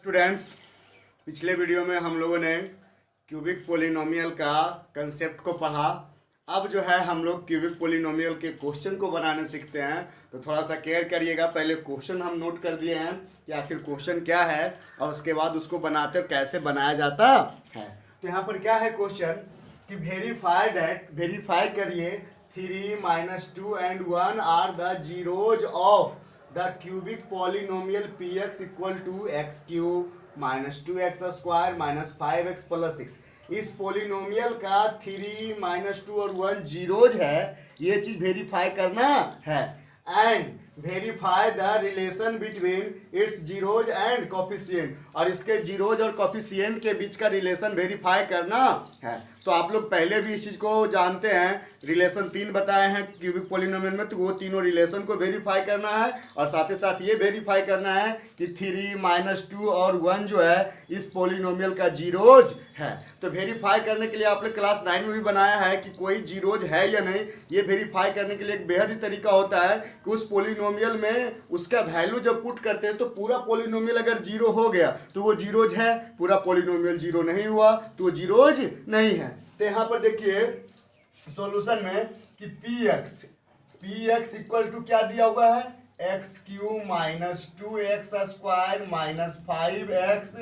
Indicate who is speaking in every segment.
Speaker 1: Students, पिछले video में हम लोगों ने क्यूबिक पोलिनोमियल का कंसेप्ट को पढ़ा। अब जो है हम लोग क्यूबिक पोलिनोमियल के क्वेश्चन को बनाने सीखते हैं, तो थोड़ा सा केयर करिएगा। पहले क्वेश्चन हम नोट कर दिए हैं कि आखिर क्वेश्चन क्या है और उसके बाद उसको बनाते कैसे बनाया जाता है। तो यहाँ पर क्या है क्वेश्चन कि वेरीफाई करिए 3 - 2 and 1 are the zeros of the cubic polynomial px equal to x cube minus 2x square minus 5x plus 6। इस पोलिनोमियल का 3 - 2 और 1 जीरोज है, ये चीज वेरीफाई करना है। And verify the relation between its zeros and coefficient, और इसके जीरोज और कोफिशिएंट के बीच का रिलेशन वेरीफाई करना है। तो आप लोग पहले भी इस चीज को जानते हैं, रिलेशन 3 बताए हैं क्यूबिक पोलिनोमियल में, तो वो तीनों रिलेशन को वेरीफाई करना है और साथ ही साथ ये वेरीफाई करना है कि 3 - 2 और 1 जो है इस पोलिनोमियल का जीरोज है। तो वेरीफाई करने के लिए आपने क्लास 9 में भी बनाया है कि कोई जीरोज है या नहीं। ये वेरीफाई करने के लिए एक बेहद ही तरीका होता है कि उस पोलिनोमियल में उसका वैल्यू जब पुट करते हैं तो पूरा पोलिनोमियल अगर जीरो हो गया तो वो जीरोज है, पूरा पोलिनोमियल जीरो नहीं हुआ तो वो जीरोज नहीं है। तो यहाँ पर देखिए सॉल्यूशन में कि px इक्वल टू क्या दिया हुआ है, x³ minus 2x square minus 5x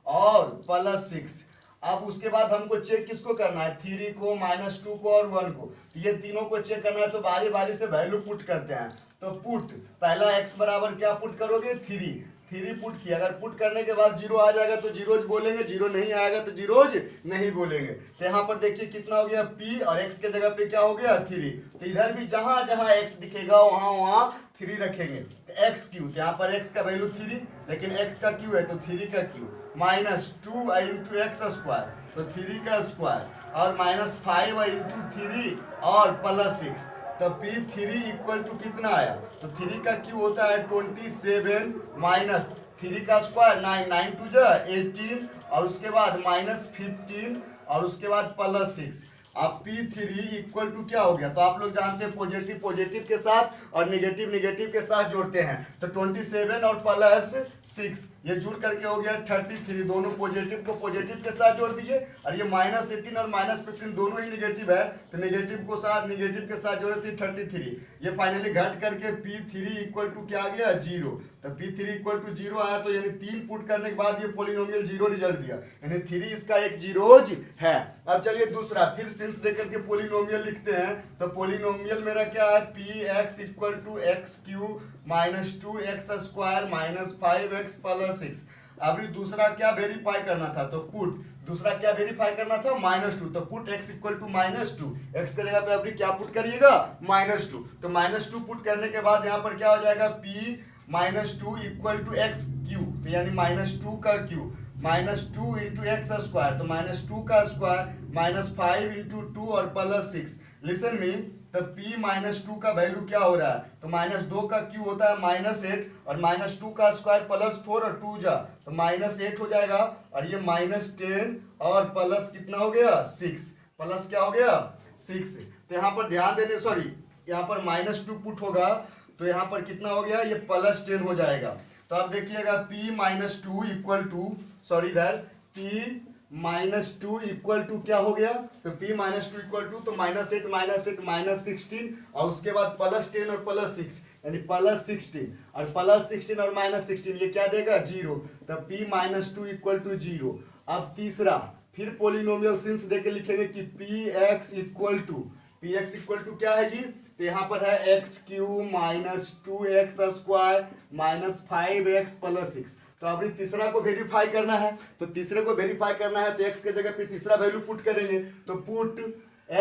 Speaker 1: और प्लस 6। अब उसके बाद हमको चेक किसको करना है, 3 को -2 को और 1 को, ये तीनों को चेक करना है। तो बारी बारी से वैल्यू पुट करते हैं। तो पुट पहला x बराबर क्या पुट करोगे, 3 पुट किया। अगर पुट करने के बाद जीरो आ जाएगा तो जीरोज बोलेंगे, जीरो नहीं आएगा तो जीरोज नहीं बोलेंगे। तो यहाँ पर देखिए कितना हो गया p, और x के जगह पे क्या हो गया 3। तो इधर भी जहां जहां x दिखेगा वहां 3 रखेंगे। तो x³, तो यहाँ पर x का वैल्यू 3, लेकिन x का क्यू है तो 3 का क्यू, -2 × x स्क्वायर, तो 3 का स्क्वायर, और -5 × 3 और प्लस 6। तो p3 इक्वल टू कितना आया, तो 3 का क्यू होता है 27 माइनस 3 का स्क्वायर 9, 9 2 जा 18, और उसके बाद -15 और उसके बाद प्लस 6। अब p3 इक्वल टू क्या हो गया, तो आप लोग जानते हैं पॉजिटिव पॉजिटिव के साथ और नेगेटिव नेगेटिव के साथ जोड़ते हैं। तो 27 और प्लस 6 ये जुड़ करके हो गया 33। दोनों पॉजिटिव को पॉजिटिव के साथ जोड़ दिए, और ये -18 और -15 दोनों ही नेगेटिव है, तो नेगेटिव को साथ नेगेटिव के साथ जोड़े थे 33। ये फाइनली घट करके p3 इक्वल टू क्या आ गया, 0। तो p3 इक्वल टू 0 आया, तो यानी 3 पुट करने के बाद ये पोलिनोमियल 0 रिजल्ट दिया, यानी 3 इसका एक जीरोज है। अब चलिए दूसरा फिर सिंस देकर के पोलिनोमियल लिखते हैं। तो पोलिनोमियल मेरा क्या है, px equal to x³ minus 2x square minus 5x plus 6। अभी दूसरा क्या वेरीफाई करना था, तो पुट दूसरा क्या वेरीफाई करना था, -2। तो put x equal to -2, x के जगह पे अभी क्या पुट करिएगा, -2। तो -2 पुट करने के बाद यहाँ पर क्या हो जाएगा, p -2 इक्वल टू x³, तो यानी -2 का क्यूब, -2 × x स्क्वायर, तो -2 का स्क्वायर -5 × 2 और प्लस 6। लिसन मी, तो p -2 का वैल्यू क्या हो रहा है, तो -2 का क्यू होता है -8, और -2 का स्क्वायर प्लस 4 और 2 जा तो -8 हो जाएगा, और ये -10 और प्लस कितना हो गया, 6, प्लस क्या हो गया 6। तो यहाँ पर ध्यान देने, सॉरी यहाँ पर -2 पुट होगा तो यहाँ पर कितना हो गया, ये +10 हो जाएगा। तो आप देखिएगा p -2 इक्वल टू, सॉरी इधर p -2 इक्वल टू क्या हो गया, तो p -2 इक्वल टू, तो -8 -16, और उसके बाद +10 और प्लस 6, यानी +16, और +16 और -16 ये क्या देगा, 0। तो p -2 इक्वल टू 0। अब तीसरा फिर पोलिनोमियल सिंस देके लिखेंगे कि px इक्वल टू क्या है जी, तो यहाँ पर है x³ minus 2x square minus 5x plus 6। तो अभी तीसरा को वेरीफाई करना है, तो तीसरे को वेरीफाई करना है तो x के जगह पे तीसरा वैल्यू पुट करेंगे। तो पुट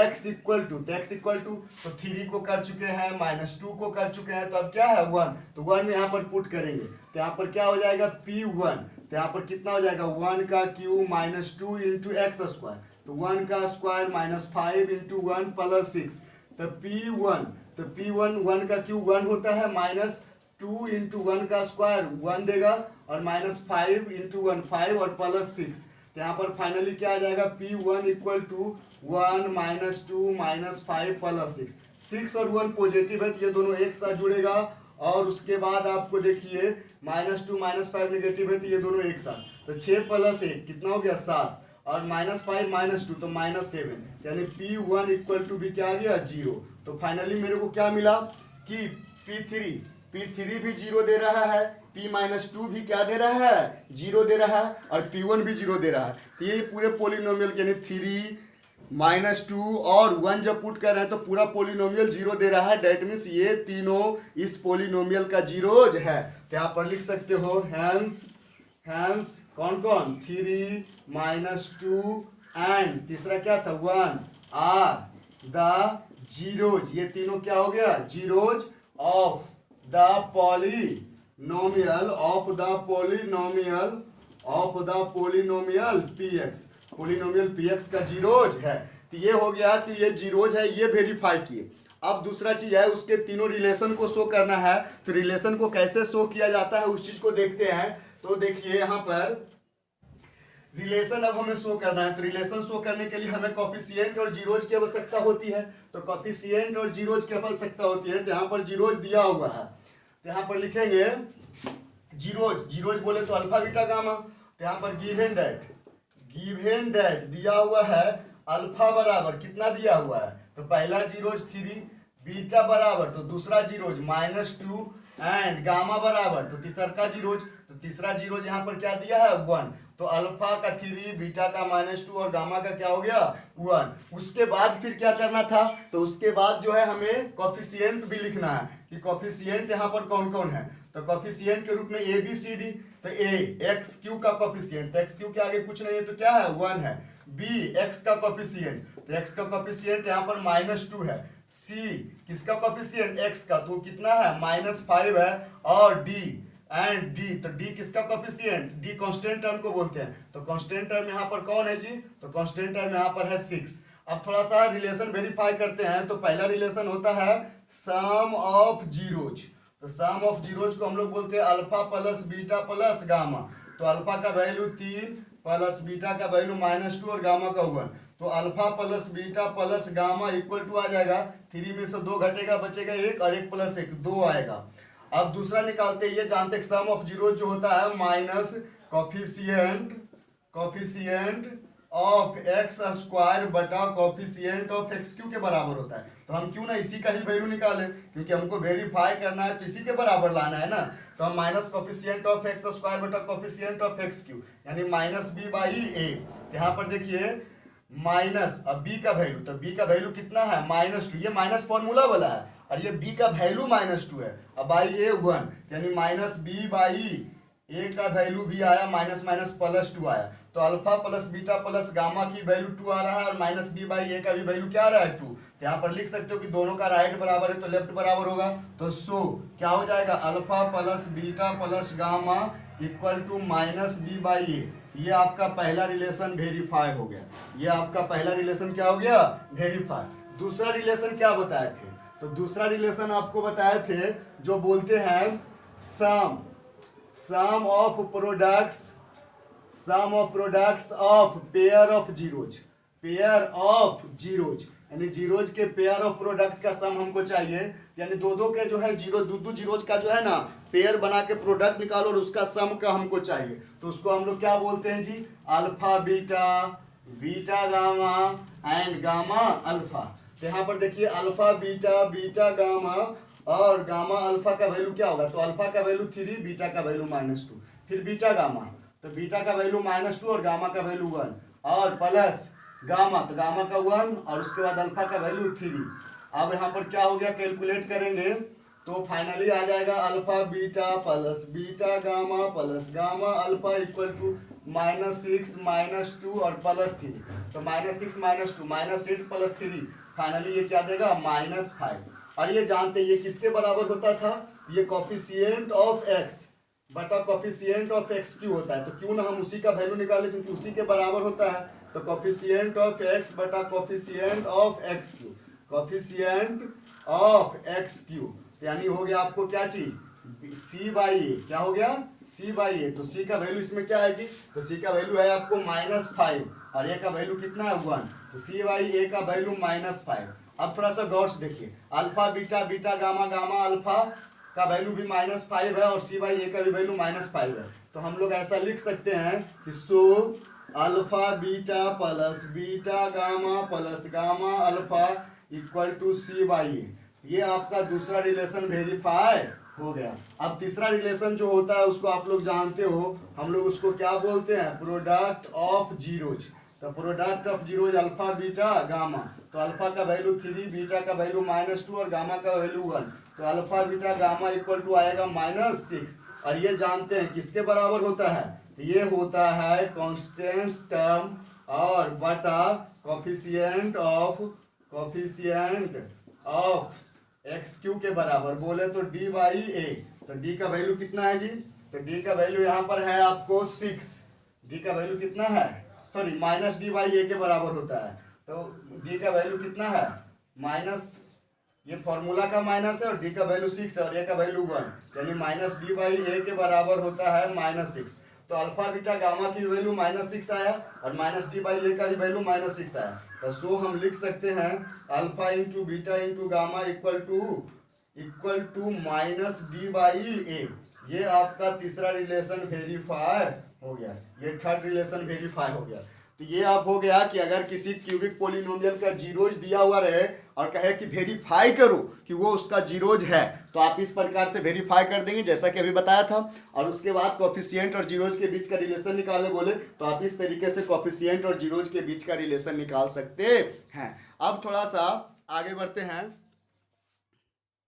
Speaker 1: x इक्वल टू, तो x इक्वल टू, तो 3 को कर चुके हैं, -2 को कर चुके हैं, तो अब क्या है 1, तो 1 यहाँ पर पुट करेंगे। तो यहाँ पर क्या हो जाएगा, p1, तो यहाँ पर कितना हो जाएगा, 1 का क्यूब -2 × x स्क्वायर, तो 1 का स्क्वायर -5 × 1 प्लस 6। तो p1, तो p1 1 का क्यूब 1 होता है, -2 × 1 का स्क्वायर 1 देगा, और -5 × 1 5 और प्लस 6। तो यहाँ पर फाइनली क्या आ जाएगा, p1 इक्वल टू 1 -2 -5 प्लस 6। 6 और 1 पॉजिटिव है तो ये दोनों एक साथ जुड़ेगा, और उसके बाद आपको देखिए -2 -5 नेगेटिव है तो ये दोनों एक साथ, तो 6 + 1 कितना हो गया 7, और -5 -2 तो -7, यानी P1 इक्वल टू भी क्या आ गया 0। तो फाइनली मेरे को क्या मिला कि P3 भी 0 दे रहा है, P-2 भी क्या दे रहा है 0 दे रहा है, और P1 भी 0 दे रहा है। तो ये पूरे पोलिनोमियल यानी 3 -2 और 1 जब पुट कर रहे हैं तो पूरा पोलिनोमियल 0 दे रहा है। डेट मीन्स ये तीनों इस पोलिनोमियल का जीरोज है। तो यहाँ पर लिख सकते हो हैंस कौन कौन 3 -2 एंड तीसरा क्या था 1 आर द जीरोज, ये तीनों क्या हो गया zeros of the polynomial px, polynomial px का जीरोज है। तो ये हो गया कि ये जीरोज है, ये वेरीफाई किए। अब दूसरा चीज है उसके तीनों रिलेशन को शो करना है। तो रिलेशन को कैसे शो किया जाता है उस चीज को देखते हैं। तो देखिए यहाँ पर रिलेशन अब हमें शो करना है। तो रिलेशन शो करने के लिए हमें कोफिशिएंट और जीरोज की आवश्यकता होती है। तो कोफिशिएंट और जीरोज की आवश्यकता होती है। तो यहाँ पर जीरोज दिया हुआ है, तो यहाँ पर लिखेंगे जीरोज बोले तो अल्फा बीटा गामा। तो यहाँ पर गिवन डेट दिया हुआ है अल्फा बराबर कितना दिया हुआ है, तो पहला जीरोज 3, बीटा बराबर तो दूसरा जीरोज -2 एंड गामा बराबर तो तीसरा जीरोज, तो तीसरा जीरोज यहाँ पर क्या दिया है 1। तो अल्फा का 3, बीटा का -2 और गामा का क्या हो गया 1। उसके बाद फिर क्या करना था, तो उसके बाद जो है हमें कोफिशिएंट भी लिखना है कि कोफिशिएंट यहाँ पर कौन कौन है। तो कोफिशिएंट के रूप में ए बी सी डी, तो ए एक्स क्यू का कोफिशिएंट, तो एक्स क्यू के आगे कुछ नहीं है तो क्या है 1 है। बी एक्स का कोफिशिएंट, तो एक्स का कोफिशिएंट यहाँ पर -2 है। सी किसका कोफिशिएंट एक्स का, तो कितना है -5 है। और डी एंड डी, तो डी किसका कोफिशिएंट, डी कांस्टेंट टर्म को बोलते हैं। तो कांस्टेंट टर्म यहाँ पर कौन है जी, तो कांस्टेंट टर्म यहाँ पर है 6। अब थोड़ा सा रिलेशन वेरीफाई करते हैं। तो पहला रिलेशन होता है सम ऑफ जीरोज। तो सम ऑफ जीरोज को हम लोग बोलते हैं alpha plus beta plus gamma. तो अल्फा का वैल्यू 3 प्लस बीटा का वैल्यू -2 और गामा का 1। तो alpha plus beta plus gamma equal to आ जाएगा 3 में से 2 घटेगा बचेगा 1 और 1 + 1 2 आएगा। अब दूसरा निकालते हैं, ये जानते हैं सम ऑफ जीरो जो होता है minus coefficient of x square बटा कोफिशिएंट ऑफ एक्स क्यू के बराबर होता है। तो हम क्यों ना इसी का ही वैल्यू निकालें, क्योंकि हमको वेरीफाई करना है तो इसी के बराबर लाना है ना। तो हम minus coefficient of x square बटा कोफिशिएंट ऑफ एक्स क्यू यानी -b/a। यहाँ पर देखिए माइनस, अब b का वैल्यू, तो b का वैल्यू कितना है -2, ये माइनस फॉर्मूला वाला है और ये b का वैल्यू -2 है। अब बाई ए 1 यानी -b/a का वैल्यू भी आया +2 आया। तो alpha plus beta plus gamma की वैल्यू 2 आ रहा है और -b/a का भी वैल्यू क्या आ रहा है 2। तो यहाँ पर लिख सकते हो कि दोनों का राइट बराबर है तो लेफ्ट बराबर होगा। तो सो क्या हो जाएगा alpha plus beta plus gamma equal to -b/a। ये आपका पहला रिलेशन वेरीफाई हो गया। ये आपका पहला रिलेशन क्या हो गया वेरीफाई। दूसरा रिलेशन क्या बताए थे, तो दूसरा रिलेशन आपको बताए थे जो बोलते हैं sum of products of pair of zeros यानी जीरोज के पेयर ऑफ प्रोडक्ट का सम हमको चाहिए। यानी दो के जो है दो जीरोज का जो है ना पेयर बना के प्रोडक्ट निकालो और उसका सम का हमको चाहिए। तो उसको हम लोग क्या बोलते हैं जी alpha beta gamma and gamma alpha. तो यहाँ पर देखिए अल्फा बीटा गामा और गामा अल्फा का वैल्यू क्या होगा, तो अल्फा का वैल्यू 3, बीटा का वैल्यू -2, फिर बीटा गामा, तो बीटा का वैल्यू -2 और गामा का वैल्यू 1 और प्लस गामा, तो गामा का 1 और उसके बाद अल्फा का वैल्यू 3। अब यहाँ पर क्या हो गया कैलकुलेट करेंगे तो फाइनली आ जाएगा alpha beta plus beta gamma plus gamma alpha equal to -6 -2 और +3। तो -6 -2 -8 +3 फाइनली ये क्या देगा -5। और ये जानते हैं ये किसके बराबर होता था, ये कोफिशिएंट ऑफ एक्स बटा कोफिशिएंट ऑफ एक्स क्यू होता है। तो क्यों ना हम उसी का वैल्यू निकालें क्योंकि उसी के बराबर होता है। तो कोफिशिएंट ऑफ एक्स बटा coefficient of x Q, coefficient of x Q यानी हो गया आपको क्या चीज c/a, क्या हो गया c/a। तो c का वैल्यू इसमें क्या है जी, तो c का वैल्यू है आपको -5 और a का वैल्यू कितना है 1। तो c/a का वैल्यू -5। अब थोड़ा सा गौर से देखिए अल्फा बीटा गामा अल्फा का वैल्यू भी -5 है और c/a का भी वैल्यू -5 है। तो हम लोग ऐसा लिख सकते हैं कि so alpha beta plus beta gamma plus gamma alpha equal to c/a। ये आपका दूसरा रिलेशन वेरीफाई हो गया। अब तीसरा रिलेशन जो होता है उसको आप लोग जानते हो, हम लोग उसको क्या बोलते हैं, प्रोडक्ट ऑफ जीरोज। तो product of zeros alpha beta gamma, तो अल्फा का वैल्यू 3, बीटा का वैल्यू -2 और गामा का वैल्यू 1, तो alpha beta gamma equal to आएगा -6। और ये जानते हैं किसके बराबर होता है, ये होता है कांस्टेंट टर्म और बटा कोफिशिएंट ऑफ एक्स क्यू के बराबर, बोले तो d/a। तो d का वैल्यू कितना है जी, तो d का वैल्यू यहाँ पर है आपको 6, d का वैल्यू कितना है, सॉरी -d/a के बराबर होता है। तो d का वैल्यू कितना है, माइनस, ये फॉर्मूला का माइनस है और d का वैल्यू 6 है और a का वैल्यू 1, यानी -d/a के बराबर होता है -6। तो अल्फा बीटा गामा की वैल्यू -6 आया और -d/a का भी वैल्यू -6 आया। तो सो हम लिख सकते हैं alpha into beta into gamma equal to -d/a। ये आपका तीसरा रिलेशन वेरीफाई हो गया, ये थर्ड रिलेशन वेरीफाई हो गया। तो ये आप हो गया कि अगर किसी क्यूबिक पोलिनोमियल का जीरोज दिया हुआ रहे और कहे कि वेरीफाई करो कि वो उसका जीरोज है, तो आप इस प्रकार से वेरीफाई कर देंगे जैसा कि अभी बताया था। और उसके बाद कोफिशिएंट और जीरोज के बीच का रिलेशन निकालने बोले तो आप इस तरीके से कोफिशिएंट और जीरोज के बीच का रिलेशन निकाल सकते हैं। अब थोड़ा सा आगे बढ़ते हैं।